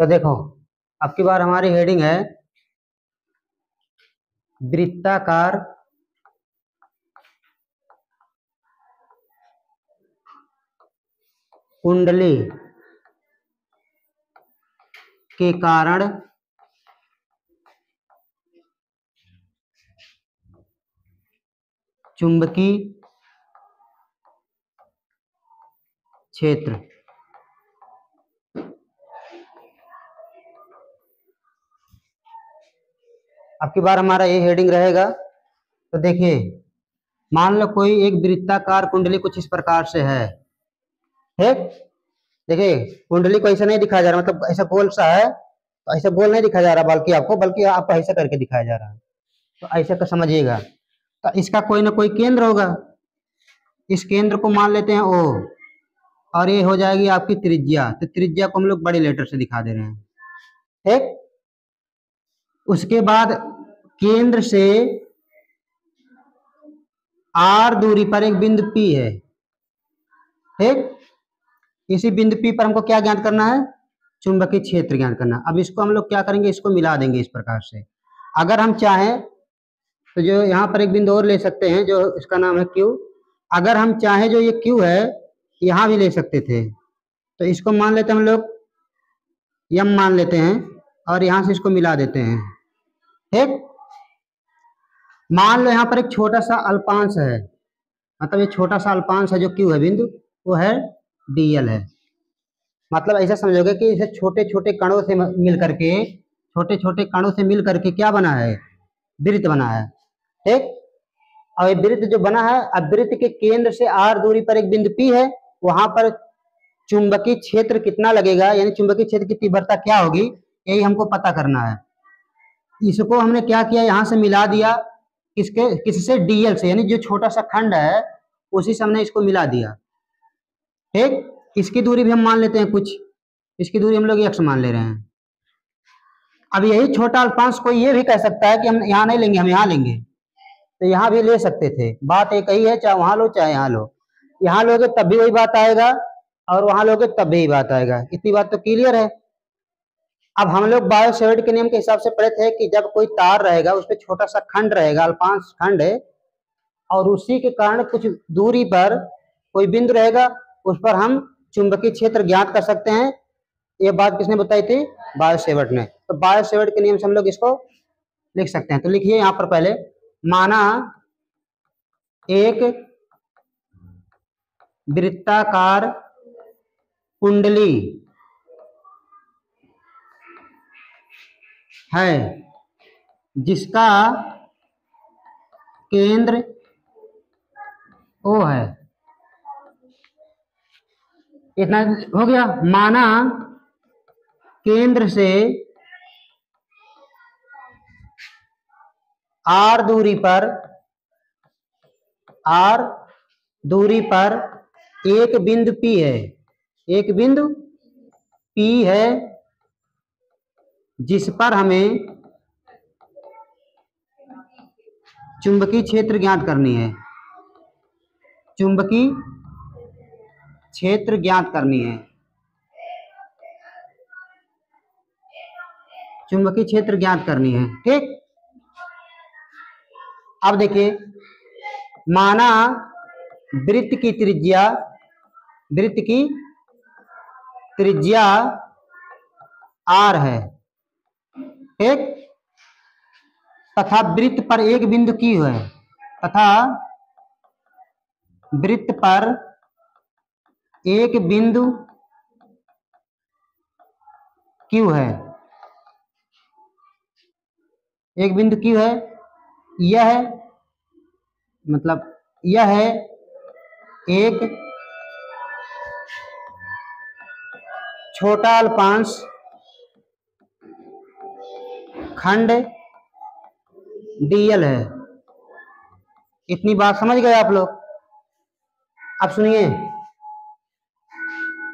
तो देखो, अब की बार हमारी हेडिंग है वृत्ताकार कुंडली के कारण चुंबकीय क्षेत्र। अब की बार हमारा ये हेडिंग रहेगा। तो देखिए, मान लो कोई एक वृत्ताकार कुंडली कुछ इस प्रकार से है। ठीक, देखिए कुंडली को ऐसा नहीं दिखाया जा रहा, मतलब ऐसा गोल सा है, तो ऐसा गोल नहीं दिखाया जा रहा बल्कि आपको ऐसा करके दिखाया जा रहा है। तो ऐसा कर समझिएगा। तो इसका कोई ना कोई केंद्र होगा। इस केंद्र को मान लेते हैं ओ, और ये हो जाएगी आपकी त्रिज्या। तो त्रिज्या को हम लोग बड़े लेटर से दिखा दे रहे हैं। ठीक, उसके बाद केंद्र से आर दूरी पर एक बिंदु P है। ठीक, इसी बिंदु P पर हमको क्या ज्ञात करना है? चुंबकीय क्षेत्र ज्ञात करना। अब इसको हम लोग क्या करेंगे, इसको मिला देंगे इस प्रकार से। अगर हम चाहें तो जो यहाँ पर एक बिंदु और ले सकते हैं, जो इसका नाम है Q। अगर हम चाहें जो ये Q है, यहाँ भी ले सकते थे। तो इसको मान लेते हैं हम लोग M मान लेते हैं, और यहाँ से इसको मिला देते हैं। ठीक, मान लो यहाँ पर एक छोटा सा अल्पांश है, मतलब ये छोटा सा अल्पांश है जो Q है बिंदु, वो है dl है। मतलब ऐसा समझोगे कि इसे छोटे छोटे कणों से मिल करके क्या बना है? वृत्त बना है। ठीक, और ये वृत्त जो बना है, अब वृत्त के केंद्र से r दूरी पर एक बिंदु P है, वहां पर चुंबकीय क्षेत्र कितना लगेगा, यानी चुंबकीय क्षेत्र की तीव्रता क्या होगी, यही हमको पता करना है। इसको हमने क्या किया, यहां से मिला दिया किससे? dl से, यानी जो छोटा सा खंड है उसी से हमने इसको मिला दिया। ठीक, इसकी दूरी भी हम मान लेते हैं कुछ, इसकी दूरी हम लोग x मान ले रहे हैं। अब यही छोटा अल्पांश को ये भी कह सकता है कि हम यहाँ नहीं लेंगे, हम यहाँ लेंगे, तो यहाँ भी ले सकते थे। बात एक ही है, चाहे वहां लो चाहे यहाँ लो। यहाँ लोगे तब भी वही बात आएगा, और वहां लोगे तब भी बात आएगा। इतनी बात तो क्लियर है। अब हम लोग बायो सेवर्ट के नियम के हिसाब से पढ़े थे कि जब कोई तार रहेगा उस पर छोटा सा खंड रहेगा, अल्पांश खंड है, और उसी के कारण कुछ दूरी पर कोई बिंदु रहेगा, उस पर हम चुंबकीय क्षेत्र ज्ञात कर सकते हैं। ये बात किसने बताई थी? बायो सेवर्ट ने। तो बायो सेवर्ट के नियम से हम लोग इसको लिख सकते हैं। तो लिखिए यहां पर पहले, माना एक वृत्ताकार कुंडली है जिसका केंद्र O है। इतना हो गया। माना केंद्र से R दूरी पर एक बिंदु P है, एक बिंदु P है जिस पर हमें चुंबकीय क्षेत्र ज्ञात करनी है। चुंबकीय क्षेत्र ज्ञात करनी है। चुंबकीय क्षेत्र ज्ञात करनी है। ठीक, अब देखिए, माना वृत्त की त्रिज्या R है। ठीक, तथा वृत्त पर एक बिंदु Q है, तथा वृत्त पर एक बिंदु Q है, एक बिंदु Q है। यह है एक छोटा अल्पांश खंड dl है। इतनी बात समझ गए आप लोग? अब सुनिए,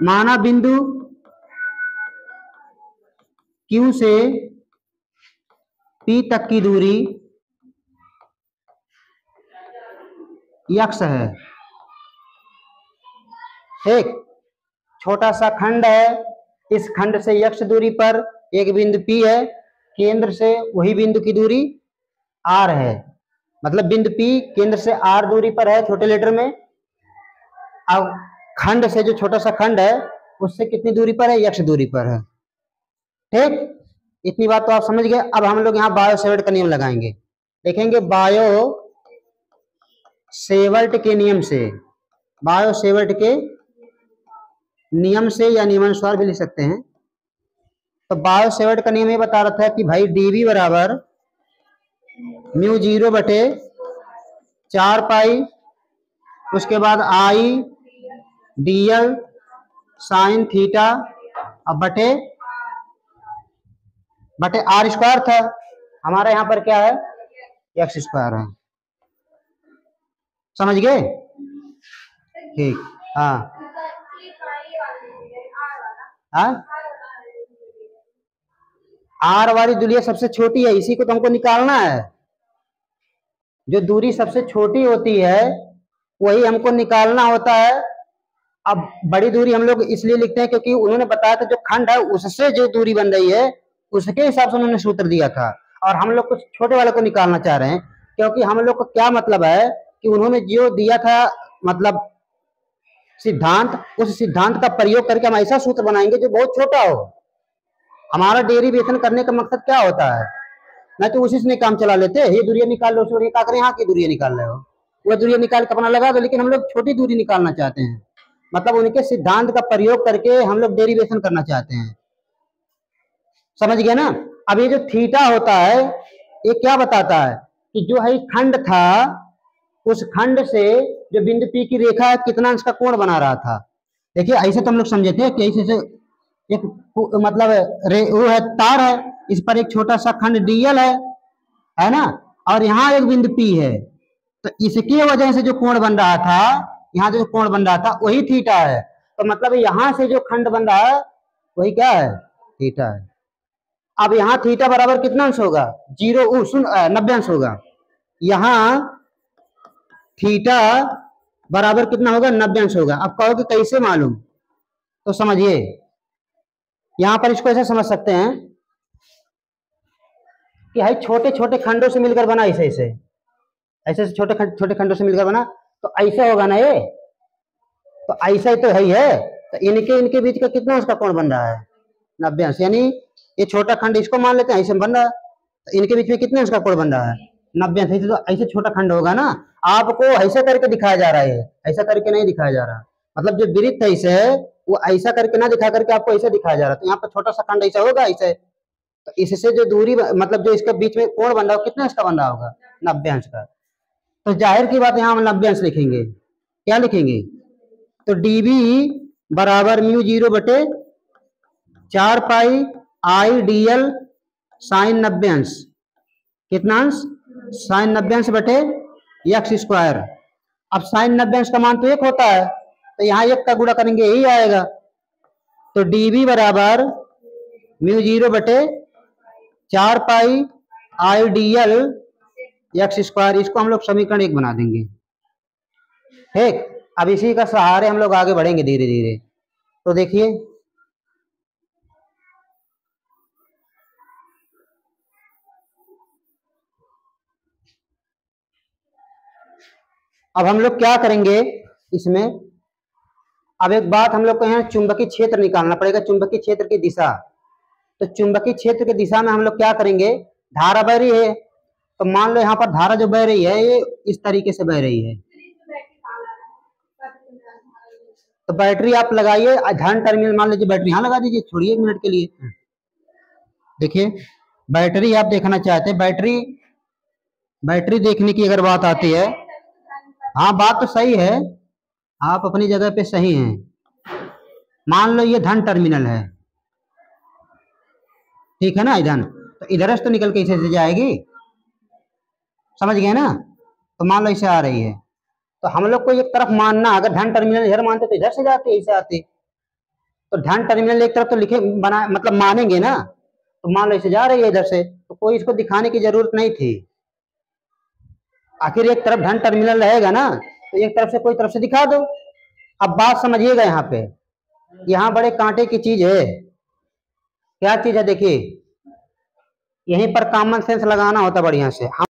माना बिंदु Q से P तक की दूरी x है। ठीक, छोटा सा खंड है, इस खंड से x दूरी पर एक बिंदु P है, केंद्र से वही बिंदु की दूरी R है, मतलब बिंदु P केंद्र से R दूरी पर है छोटे लेटर में। अब खंड से जो छोटा सा खंड है उससे कितनी दूरी पर है, x दूरी पर है। ठीक, इतनी बात तो आप समझ गए। अब हम लोग यहाँ बायो सेवर्ट का नियम लगाएंगे, देखेंगे बायो सेवर्ट के नियम से, बायो सेवर्ट के नियम से या नियमानुसार भी लिख सकते हैं। तो बायो सेवर्ट का नियम ये बता रहा था कि भाई dv बराबर म्यू 0 बटे 4 पाई, उसके बाद आई dl साइन थीटा अब बटे आर स्क्वायर था, हमारे यहाँ पर क्या है, एक्स स्क्वायर है। समझ गए? ठीक, हाँ आर वाली दूरी सबसे छोटी है, इसी को तो हमको निकालना है। जो दूरी सबसे छोटी होती है वही हमको निकालना होता है। अब बड़ी दूरी हम लोग इसलिए लिखते हैं क्योंकि उन्होंने बताया था जो खंड है उससे जो दूरी बन रही है उसके हिसाब से उन्होंने सूत्र दिया था, और हम लोग कुछ छोटे वाले को निकालना चाह रहे हैं क्योंकि हम लोग को क्या मतलब है कि उन्होंने जो दिया था मतलब सिद्धांत, उस सिद्धांत का प्रयोग करके हम ऐसा सूत्र बनाएंगे जो बहुत छोटा हो। हमारा डेरिवेशन करने का मकसद क्या होता है, नहीं तो उसी से काम चला लेते, ये दूरियां निकाल लो, उसमें क्या करें, यहाँ की दूरियां निकाल रहे हो, वह दूरियां निकाल के अपना लगा दो, लेकिन हम लोग छोटी दूरी निकालना चाहते हैं, मतलब उनके सिद्धांत का प्रयोग करके हम लोग डेरिवेशन करना चाहते हैं। समझ गए ना? अब ये जो थीटा होता है ये क्या बताता है कि जो है खंड था उस खंड से जो बिंदु P की रेखा है कितना अंश का कोण बना रहा था। देखिए ऐसे तो हम लोग समझे थे कि ऐसे से एक मतलब वो है तार है, इस पर एक छोटा सा खंड dl है ना, और यहाँ एक बिंदु P है, तो इसकी वजह से जो कोण बन रहा था, यहाँ जो कोण बन रहा था वही थीटा है। तो मतलब यहाँ से जो खंड बन रहा है वही क्या है, थीटा है। अब यहाँ थीटा बराबर कितना अंश होगा, 90 अंश होगा। यहाँ थीटा बराबर कितना होगा, 90 अंश होगा। अब कहोगे कैसे मालूम, तो समझिए यहां पर इसको ऐसे समझ सकते हैं कि भाई छोटे छोटे खंडों से मिलकर बना, ऐसे छोटे खंडों से मिलकर बना, तो ऐसे होगा ना, ये तो ऐसा ही तो है। तो इनके बीच का कितना उसका कोण बन रहा है, 90 अंश। यानी ये छोटा खंड इसको मान लेते हैं ऐसे बन रहा है, तो इनके बीच में कितने अंश का कोण बन रहा है, 90 अंश। तो ऐसे छोटा खंड होगा ना, आपको ऐसा करके दिखाया जा रहा है, ऐसा करके नहीं दिखाया जा रहा, मतलब जो वृत्त है इसे वो ऐसा करके ना दिखा करके आपको ऐसा दिखाया जा रहा। तो यहाँ पर छोटा सा खंड ऐसा होगा ऐसे, तो इससे जो दूरी मतलब जो इसके बीच में कोण बन रहा है कितने अंश का बन रहा होगा, 90 अंश का। तो जाहिर की बात यहाँ हम 90 अंश लिखेंगे। क्या लिखेंगे, तो dv बराबर म्यू 0 बटे 4 पाई आई dl साइन 90 अंश, कितना अंश, साइन 90 अंश बटे एक्स स्क्वायर। अब साइन 90 अंश का मान तो 1 होता है, तो यहाँ 1 का गुणा करेंगे यही आएगा। तो dv बराबर म्यू 0 बटे 4 पाई आई dl एक्स स्क्वायर, इसको हम लोग समीकरण 1 बना देंगे। ठीक, अब इसी का सहारे हम लोग आगे बढ़ेंगे धीरे धीरे। तो देखिए अब हम लोग क्या करेंगे इसमें, अब एक बात हम लोग को यहाँ चुंबकीय क्षेत्र निकालना पड़ेगा, चुंबकीय क्षेत्र की दिशा। तो चुंबकीय क्षेत्र की दिशा में हम लोग क्या करेंगे, धारा बह रही है, तो मान लो यहाँ पर धारा जो बह रही है ये इस तरीके से बह रही है, तो बैटरी आप लगाइए, धन टर्मिनल मान लीजिए बैटरी यहाँ लगा दीजिए, छोड़िए 1 मिनट के लिए। देखिए बैटरी आप देखना चाहते हैं, बैटरी देखने की अगर बात आती है, हाँ बात तो सही है, आप अपनी जगह पे सही हैं। मान लो ये धन टर्मिनल है, ठीक है ना, इधर तो इधर से तो निकल के इसे से जाएगी, समझ गए ना। तो मान लो इसे आ रही है, तो हम लोग को एक तरफ मानना, अगर धन टर्मिनल इधर मानते तो इधर से जाते, इसे आते, तो धन टर्मिनल एक तरफ तो लिखे बना मतलब मानेंगे ना, तो मान लो इसे जा रही है इधर से, तो कोई इसको दिखाने की जरूरत नहीं थी। आखिर एक तरफ धन टर्मिनल रहेगा ना, तो एक तरफ से कोई तरफ से दिखा दो। अब बात समझिएगा, यहाँ पे यहाँ बड़े कांटे की चीज है, क्या चीज है देखिए, यहीं पर कॉमन सेंस लगाना होता बढ़िया से।